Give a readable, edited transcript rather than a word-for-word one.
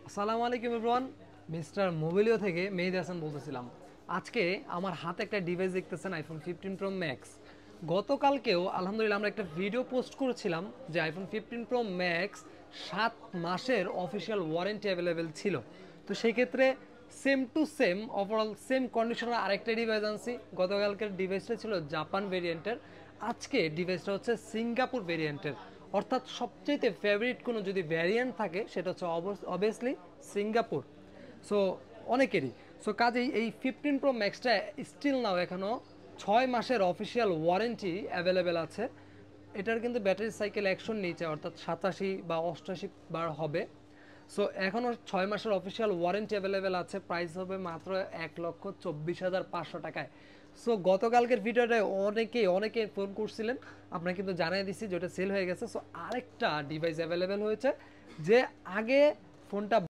আসসালামু আলাইকুম everyone, mister মোবিলিও থেকে মেহেদি হাসান বলতেছিলাম। আজকে আমার হাতে একটা ডিভাইস দেখতেছেন, আইফোন 15 প্রো ম্যাক্স। গতকালকেও আলহামদুলিল্লাহ আমরা একটা ভিডিও পোস্ট করেছিলাম যে আইফোন 15 প্রো ম্যাক্স 7 মাসের অফিসিয়াল ওয়ারেন্টি অ্যাভেলেবেল ছিল। তো সেই ক্ষেত্রে same to same overall same কন্ডিশনের আরেকটা ডিভাইস আনছি। গতকালকের ডিভাইসটা ছিল জাপান ভেরিয়েন্টের, আজকে ডিভাইসটা হচ্ছে সিঙ্গাপুর ভেরিয়েন্টের। অর্থাৎ সবচেয়ে ফেভারিট কোনো যদি ভ্যারিয়েন্ট থাকে সেটা হচ্ছে অবভিয়াসলি সিঙ্গাপুর। সো অনেকেরই সো কাজেই এই 15 প্রো ম্যাক্সটা স্টিল নাও এখনও 6 মাসের অফিসিয়াল ওয়ারেন্টি অ্যাভেলেবেল আছে। এটার কিন্তু ব্যাটারি সাইকেল 100 নিচে, অর্থাৎ 87 বা 88 বার হবে। সো এখনও 6 মাসের অফিসিয়াল ওয়ারেন্টি অ্যাভেলেবেল আছে। প্রাইস হবে মাত্র 1,24,500 টাকায়। সো গতকালকের ভিডিওটায় অনেকে ফোন করছিলেন, আপনাকে কিন্তু জানিয়ে দিচ্ছি যে ওটা সেল হয়ে গেছে। সো আরেকটা ডিভাইস অ্যাভেলেবেল হয়েছে, যে আগে ফোনটা